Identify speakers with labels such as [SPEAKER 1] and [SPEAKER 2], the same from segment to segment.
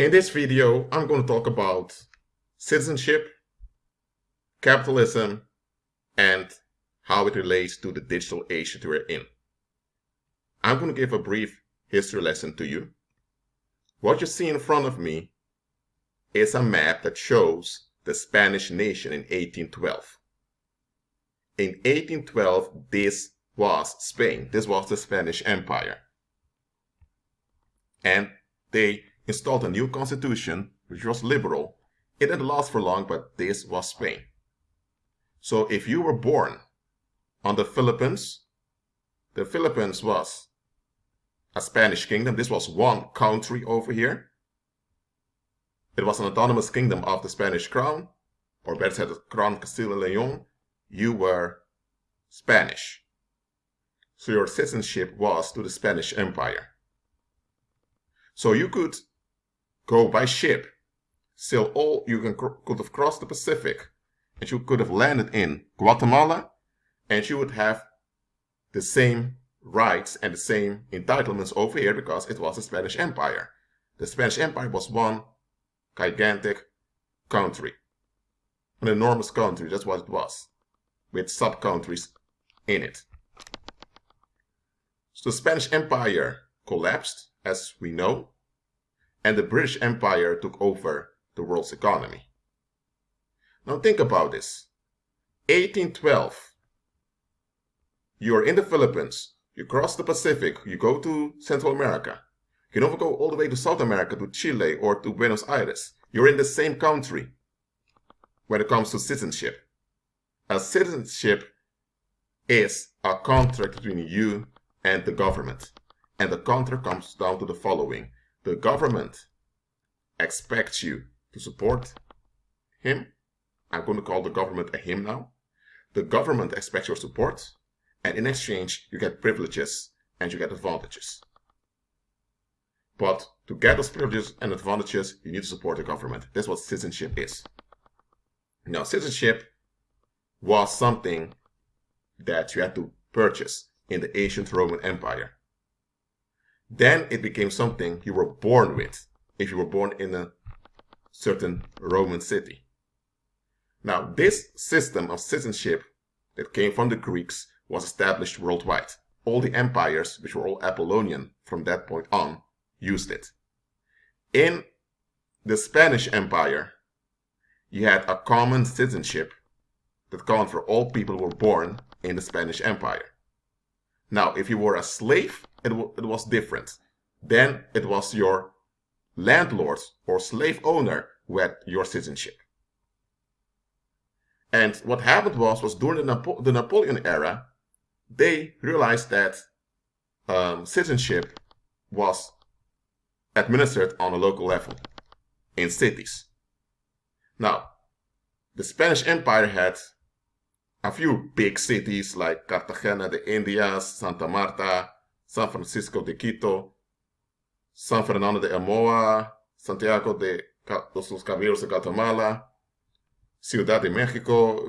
[SPEAKER 1] In this video, I'm going to talk about citizenship, capitalism, and how it relates to the digital age that we're in. I'm going to give a brief history lesson to you. What you see in front of me is a map that shows the Spanish nation in 1812. In 1812, this was Spain. This was the Spanish Empire. And they installed a new constitution, which was liberal. It didn't last for long, but this was Spain. So if you were born on the Philippines was a Spanish kingdom. This was one country over here. It was an autonomous kingdom of the Spanish crown, or better said, the Crown Castile and Leon. You were Spanish. So your citizenship was to the Spanish Empire. So you could go by ship, could have crossed the Pacific, and you could have landed in Guatemala, and you would have the same rights and the same entitlements over here because it was the Spanish Empire. The Spanish Empire was one gigantic country, an enormous country. That's what it was, with sub-countries in it. So the Spanish Empire collapsed, as we know, and the British Empire took over the world's economy. Now think about this. 1812, you're in the Philippines, you cross the Pacific, you go to Central America. You can even go all the way to South America, to Chile or to Buenos Aires. You're in the same country when it comes to citizenship. A citizenship is a contract between you and the government. And the contract comes down to the following. The government expects you to support him. I'm going to call the government a him now. The government expects your support, and in exchange, you get privileges and you get advantages. But to get those privileges and advantages, you need to support the government. That's what citizenship is. Now, citizenship was something that you had to purchase in the ancient Roman Empire. Then it became something you were born with, if you were born in a certain Roman city. Now, this system of citizenship that came from the Greeks was established worldwide. All the empires, which were all Apollonian from that point on, used it. In the Spanish Empire, you had a common citizenship that counted for all people who were born in the Spanish Empire. Now, if you were a slave, it was different. Then it was your landlord or slave owner who had your citizenship. And what happened was during the Napoleon era, they realized that citizenship was administered on a local level in cities. Now, the Spanish Empire had a few big cities like Cartagena de Indias, Santa Marta, San Francisco de Quito, San Fernando de Amoa, Santiago de los Caballeros de Guatemala, Ciudad de Mexico,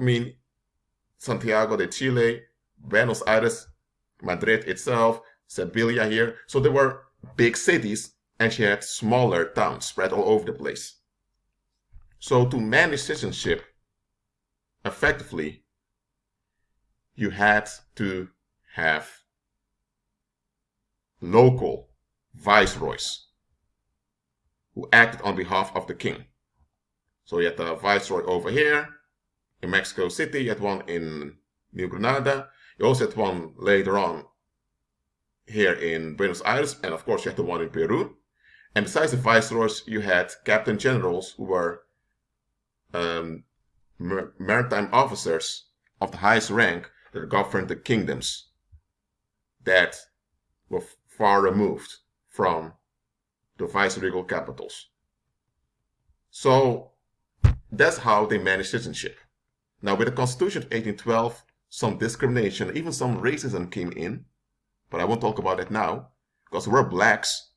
[SPEAKER 1] Santiago de Chile, Buenos Aires, Madrid itself, Sevilla here. So there were big cities, and she had smaller towns spread all over the place. So to manage citizenship effectively, you had to have local viceroys who acted on behalf of the king. So you had a viceroy over here in Mexico City, you had one in New Granada, you also had one later on here in Buenos Aires, and of course you had the one in Peru. And besides the viceroys, you had captain generals who were maritime officers of the highest rank that governed the kingdoms that were far removed from the viceregal capitals. So that's how they managed citizenship. Now, with the Constitution of 1812, some discrimination, even some racism came in, but I won't talk about that now, because there were blacks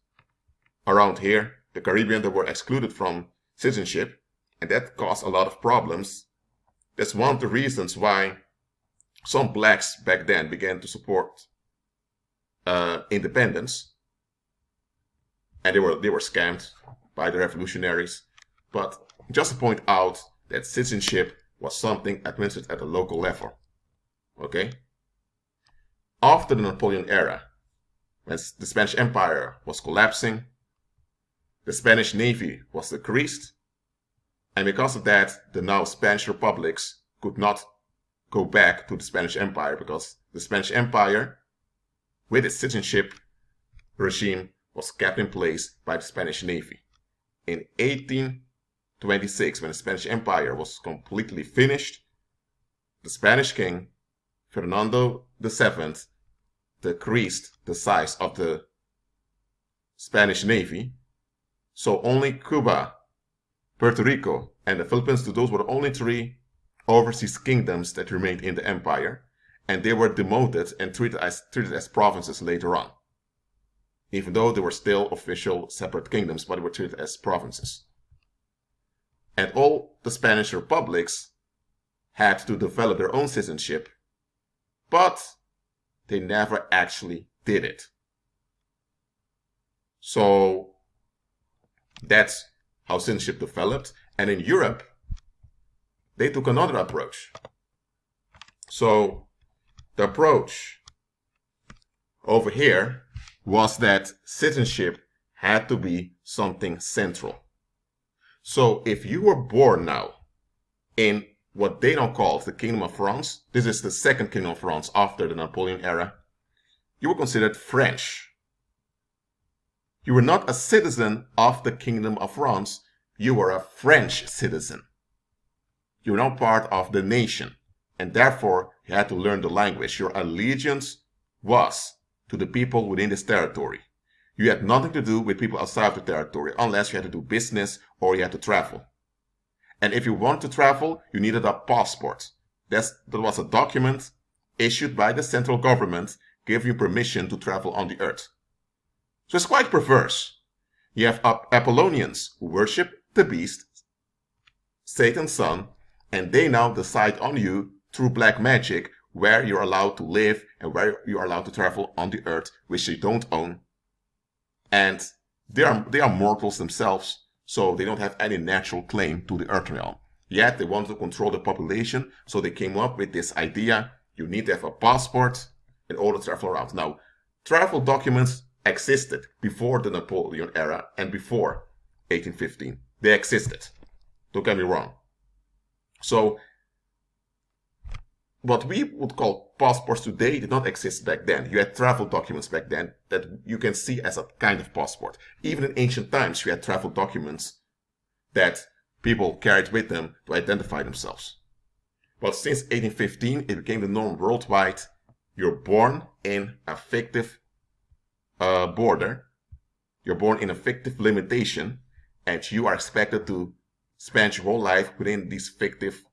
[SPEAKER 1] around here, the Caribbean, that were excluded from citizenship, and that caused a lot of problems. That's one of the reasons why some blacks back then began to support independence, and they were scammed by the revolutionaries, but just to point out that citizenship was something administered at a local level. Okay? After the Napoleon era, when the Spanish Empire was collapsing, the Spanish Navy was decreased, and because of that, the now Spanish republics could not go back to the Spanish Empire because the Spanish Empire, with its citizenship regime, was kept in place by the Spanish Navy. In 1826, when the Spanish Empire was completely finished, the Spanish king, Fernando VII, decreased the size of the Spanish Navy, so only Cuba, Puerto Rico, and the Philippines, those were the only three overseas kingdoms that remained in the empire, and they were demoted and treated as provinces later on. Even though they were still official separate kingdoms, but they were treated as provinces. And all the Spanish republics had to develop their own citizenship, but they never actually did it. So that's how citizenship developed. And in Europe, they took another approach. So the approach over here was that citizenship had to be something central. So if you were born now in what they now call the Kingdom of France, this is the second Kingdom of France after the Napoleon era, you were considered French. You were not a citizen of the Kingdom of France, you were a French citizen. You were now part of the nation, and therefore you had to learn the language. Your allegiance was to the people within this territory. You had nothing to do with people outside of the territory unless you had to do business or you had to travel. And if you want to travel, you needed a passport. That was a document issued by the central government giving you permission to travel on the earth. So it's quite perverse. You have Apollonians who worship the beast, Satan's son, and they now decide on you through black magic where you're allowed to live and where you are allowed to travel on the earth, which they don't own. And they are mortals themselves, so they don't have any natural claim to the earth realm. Yet they wanted to control the population, so they came up with this idea: you need to have a passport in order to travel around. Now, travel documents existed before the Napoleon era and before 1815. They existed. Don't get me wrong. So what we would call passports today did not exist back then. You had travel documents back then that you can see as a kind of passport. Even in ancient times, you had travel documents that people carried with them to identify themselves. But since 1815, it became the norm worldwide. You're born in a fictive border. You're born in a fictive limitation, and you are expected to spend your whole life within these fictive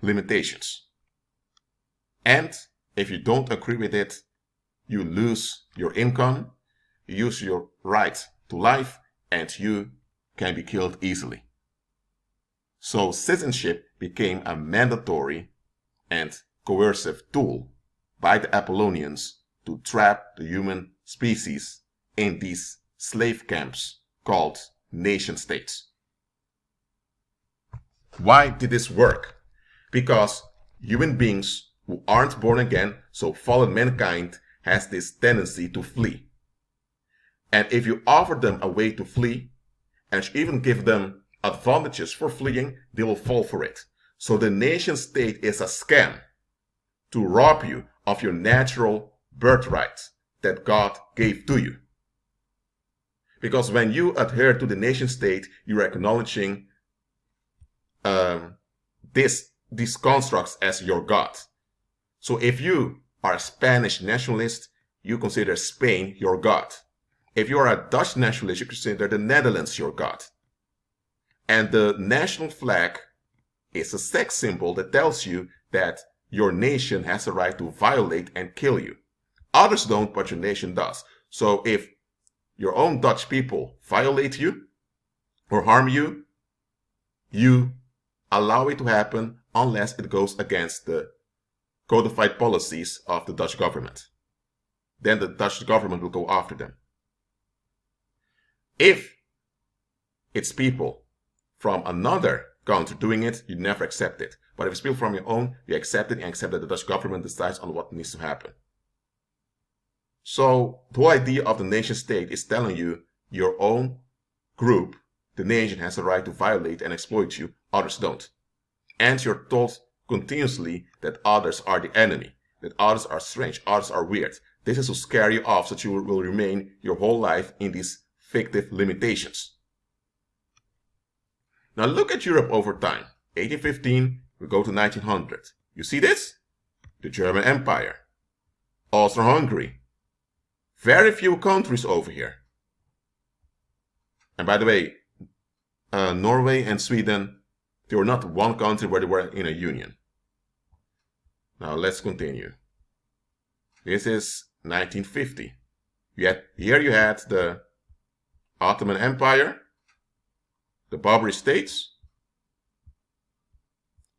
[SPEAKER 1] limitations. And if you don't agree with it, you lose your income, you lose your right to life, and you can be killed easily. So citizenship became a mandatory and coercive tool by the Apollonians to trap the human species in these slave camps called nation states. Why did this work? Because human beings who aren't born again, so fallen mankind, has this tendency to flee. And if you offer them a way to flee, and you even give them advantages for fleeing, they will fall for it. So the nation state is a scam to rob you of your natural birthright that God gave to you. Because when you adhere to the nation state, you're acknowledging these constructs as your God. So if you are a Spanish nationalist, you consider Spain your God. If you are a Dutch nationalist, you consider the Netherlands your God. And the national flag is a sex symbol that tells you that your nation has a right to violate and kill you. Others don't, but your nation does. So if your own Dutch people violate you or harm you, you allow it to happen unless it goes against the codified policies of the Dutch government. Then the Dutch government will go after them. If it's people from another country doing it, you never accept it. But if it's people from your own, you accept it and accept that the Dutch government decides on what needs to happen. So the whole idea of the nation state is telling you your own group, the nation, has the right to violate and exploit you, others don't. And you're told continuously that others are the enemy, that others are strange, others are weird. This is to scare you off so that you will remain your whole life in these fictive limitations. Now look at Europe over time. 1815, we go to 1900. You see this? The German Empire, Austro-Hungary. Very few countries over here. And by the way, Norway and Sweden, they were not one country where they were in a union. Now let's continue. This is 1950. Here you had the Ottoman Empire, the Barbary States,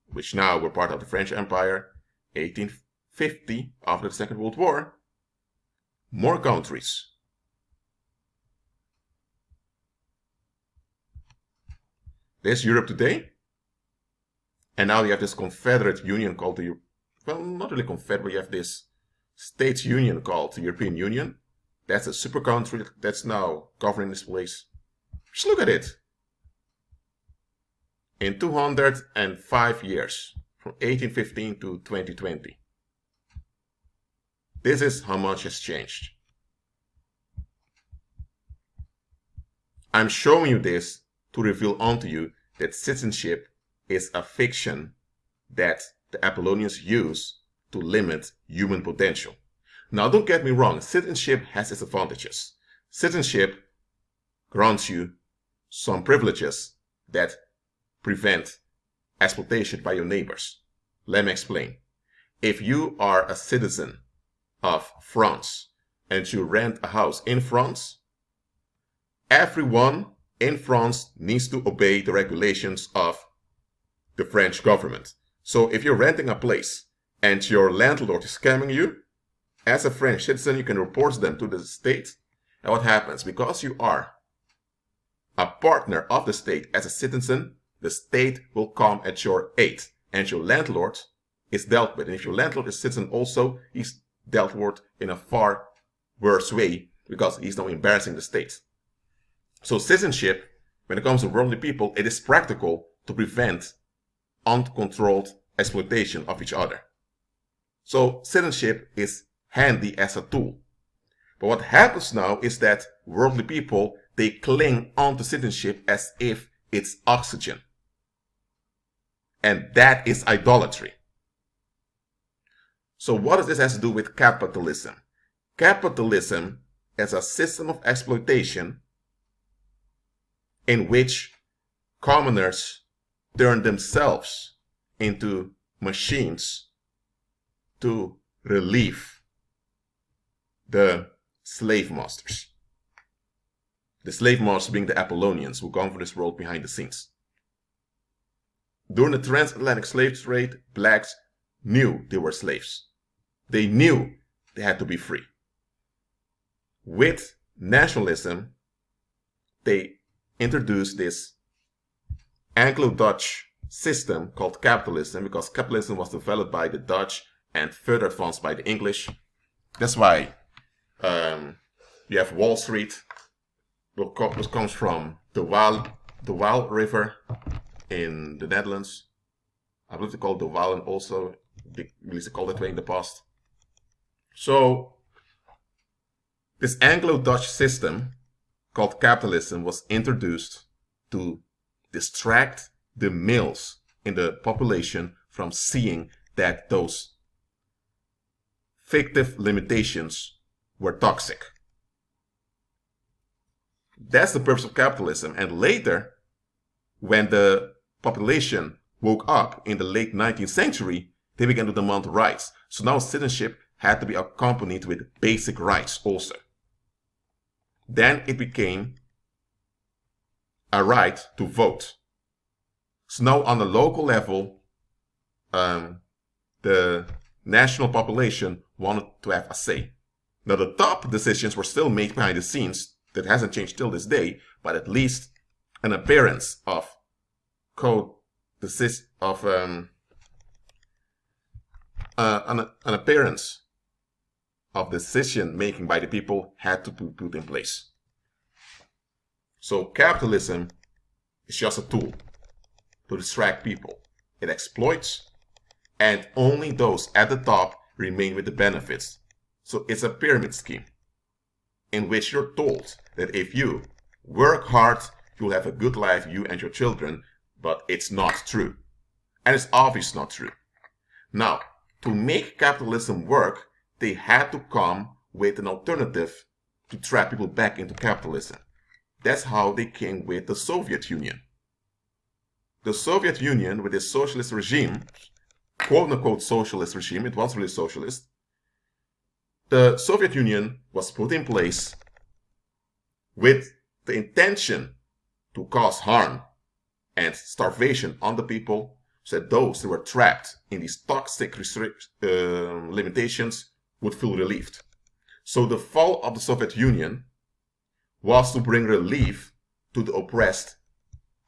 [SPEAKER 1] which now were part of the French Empire. 1850, after the Second World War, more countries. This is Europe today. And now you have this confederate union called the, well, not really confederate, but you have this states union called the European Union. That's a super country that's now governing this place. Just look at it. In 205 years, from 1815 to 2020. This is how much has changed. I'm showing you this to reveal unto you that citizenship is a fiction that the Apollonians use to limit human potential. Now don't get me wrong, citizenship has its advantages. Citizenship grants you some privileges that prevent exploitation by your neighbors. Let me explain. If you are a citizen of France and you rent a house in France, everyone in France needs to obey the regulations of the French government. So if you're renting a place and your landlord is scamming you, as a French citizen, you can report them to the state. And what happens? Because you are a partner of the state as a citizen, the state will come at your aid. And your landlord is dealt with. And if your landlord is a citizen also, he's dealt with in a far worse way because he's now embarrassing the state. So citizenship, when it comes to worldly people, it is practical to prevent uncontrolled exploitation of each other. So citizenship is handy as a tool. But what happens now is that worldly people, they cling onto citizenship as if it's oxygen. And that is idolatry. So what does this have to do with capitalism? Capitalism is a system of exploitation in which commoners turn themselves into machines to relieve the slave masters. The slave masters being the Apollonians who govern this world behind the scenes. During the transatlantic slave trade, blacks knew they were slaves. They knew they had to be free. With nationalism, they introduced this Anglo-Dutch system called capitalism because capitalism was developed by the Dutch and further advanced by the English. That's why you have Wall Street, which comes from the Waal River in the Netherlands. I believe they call it the Waal, and also at least they called it that way in the past. So this Anglo-Dutch system called capitalism was introduced to distract the males in the population from seeing that those fictive limitations were toxic. That's the purpose of capitalism. And later, when the population woke up in the late 19th century, they began to demand rights. So now citizenship had to be accompanied with basic rights also. Then it became a right to vote. So now on the local level, the national population wanted to have a say. Now the top decisions were still made behind the scenes. That hasn't changed till this day, but at least an appearance of an appearance of decision making by the people had to be put in place. So capitalism is just a tool to distract people. It exploits, and only those at the top remain with the benefits. So it's a pyramid scheme in which you're told that if you work hard, you'll have a good life, you and your children, but it's not true. And it's obviously not true. Now, to make capitalism work, they had to come with an alternative to trap people back into capitalism. That's how they came with the Soviet Union. The Soviet Union, with its socialist regime, quote-unquote socialist regime, it was really socialist, the Soviet Union was put in place with the intention to cause harm and starvation on the people, so that those who were trapped in these toxic limitations would feel relieved. So the fall of the Soviet Union was to bring relief to the oppressed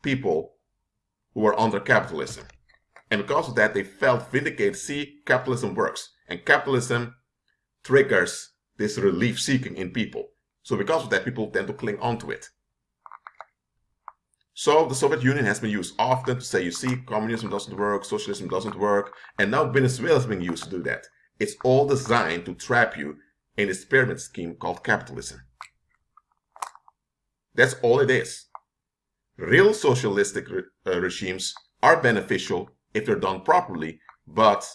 [SPEAKER 1] people who were under capitalism. And because of that, they felt vindicated. See, capitalism works. And capitalism triggers this relief seeking in people. So because of that, people tend to cling on to it. So the Soviet Union has been used often to say, you see, communism doesn't work, socialism doesn't work. And now Venezuela is being used to do that. It's all designed to trap you in this pyramid scheme called capitalism. That's all it is. Real socialistic regimes are beneficial if they're done properly, but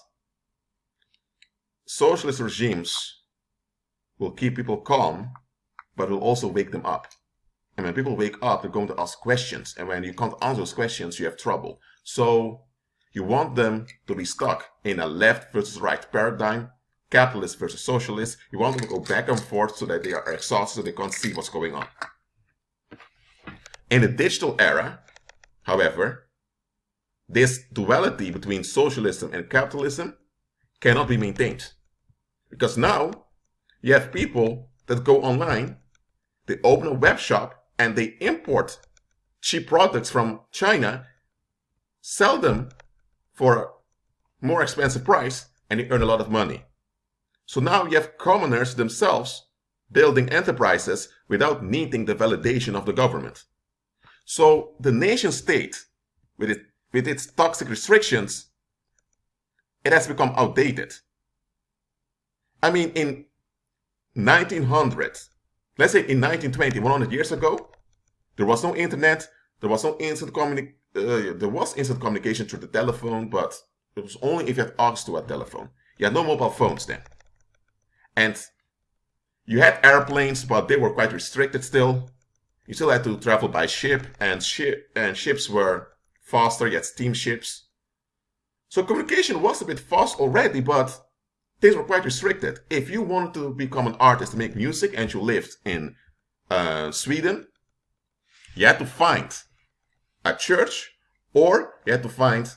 [SPEAKER 1] socialist regimes will keep people calm, but will also wake them up. And when people wake up, they're going to ask questions. And when you can't answer those questions, you have trouble. So you want them to be stuck in a left versus right paradigm, capitalist versus socialist. You want them to go back and forth so that they are exhausted, so they can't see what's going on. In the digital era, however, this duality between socialism and capitalism cannot be maintained. Because now you have people that go online, they open a web shop, and they import cheap products from China, sell them for a more expensive price, and they earn a lot of money. So now you have commoners themselves building enterprises without needing the validation of the government. So the nation state, with its toxic restrictions, it has become outdated. I mean, in 1900, let's say in 1920, 100 years ago, there was no internet, there was instant communication through the telephone, but it was only if you had access to a telephone. You had no mobile phones then. And you had airplanes, but they were quite restricted still. You still had to travel by ship, and ships were faster, you had steamships. So communication was a bit fast already, but things were quite restricted. If you wanted to become an artist to make music and you lived in Sweden, you had to find a church, or you had to find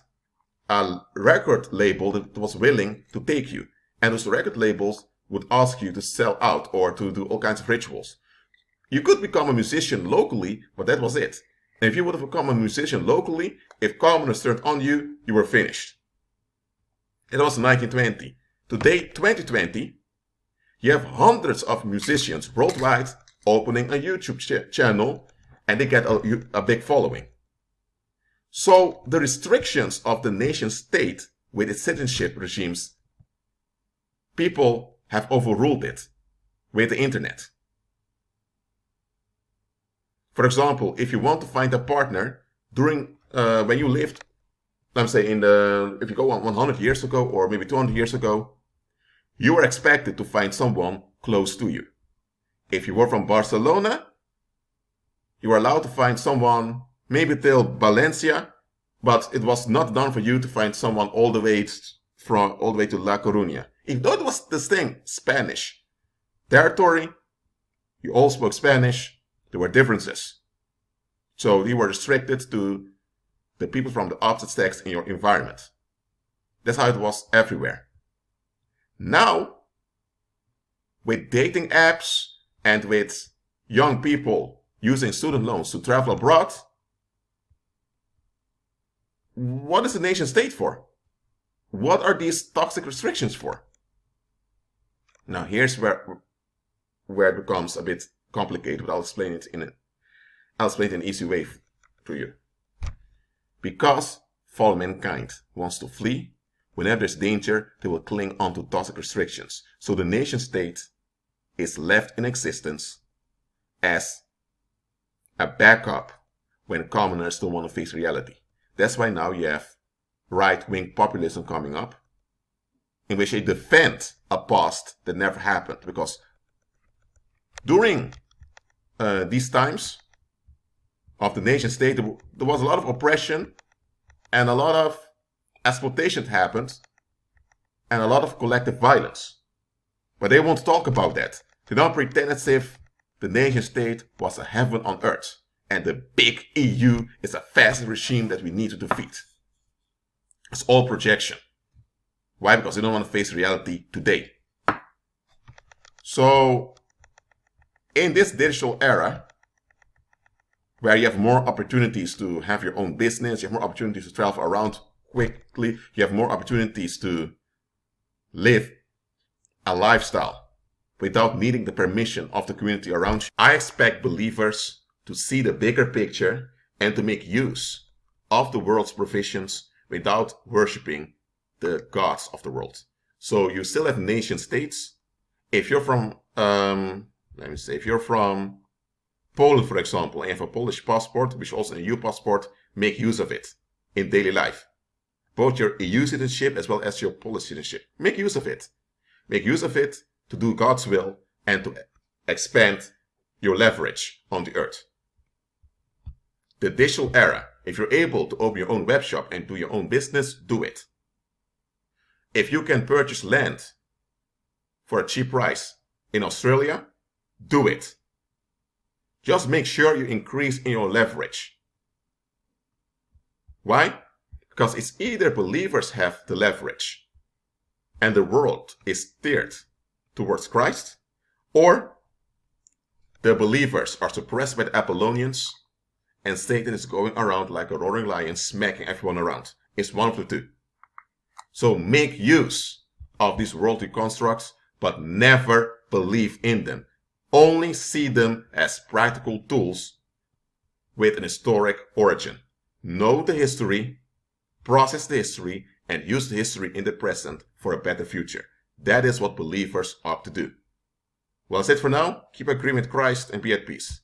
[SPEAKER 1] a record label that was willing to take you. And those record labels would ask you to sell out or to do all kinds of rituals. You could become a musician locally, but that was it. And if you would have become a musician locally, if commoners turned on you, you were finished. It was 1920. Today, 2020, you have hundreds of musicians worldwide opening a YouTube channel, and they get a big following. So the restrictions of the nation state with its citizenship regimes, people have overruled it with the internet. For example, if you want to find a partner during when you lived, let me say if you go on 100 years ago or maybe 200 years ago, you were expected to find someone close to you. If you were from Barcelona, you were allowed to find someone maybe till Valencia, but it was not done for you to find someone all the way to La Coruña. Even though it was this thing, Spanish territory, you all spoke Spanish, there were differences. So you were restricted to the people from the opposite sex in your environment. That's how it was everywhere. Now, with dating apps and with young people using student loans to travel abroad, what is the nation state for? What are these toxic restrictions for? Now here's where it becomes a bit complicated, but I'll explain it in an easy way to you. Because fallen mankind wants to flee, whenever there's danger, they will cling on to toxic restrictions. So the nation state is left in existence as a backup when commoners don't want to face reality. That's why now you have right-wing populism coming up, in which they defend a past that never happened. Because during these times of the nation state, there was a lot of oppression and a lot of exploitation happened and a lot of collective violence. But they won't talk about that. They don't pretend as if the nation state was a heaven on earth and the big EU is a fascist regime that we need to defeat. It's all projection. Why? Because they don't want to face reality today. So, in this digital era, where you have more opportunities to have your own business, you have more opportunities to travel around quickly, you have more opportunities to live a lifestyle without needing the permission of the community around you. I expect believers to see the bigger picture and to make use of the world's provisions without worshipping the gods of the world. So you still have nation states. If you're from, if you're from Poland, for example, and you have a Polish passport, which is also an EU passport, make use of it in daily life. Both your EU citizenship as well as your Polish citizenship. Make use of it. Make use of it to do God's will and to expand your leverage on the earth. The digital era, if you're able to open your own web shop and do your own business, do it. If you can purchase land for a cheap price in Australia, do it. Just make sure you increase in your leverage. Why? Because it's either believers have the leverage and the world is steered towards Christ, or the believers are suppressed by the Apollonians and Satan is going around like a roaring lion smacking everyone around. It's one of the two. So make use of these worldly constructs, but never believe in them. Only see them as practical tools with an historic origin. Know the history, process the history, and use the history in the present for a better future. That is what believers ought to do. Well, that's it for now. Keep agreeing with Christ and be at peace.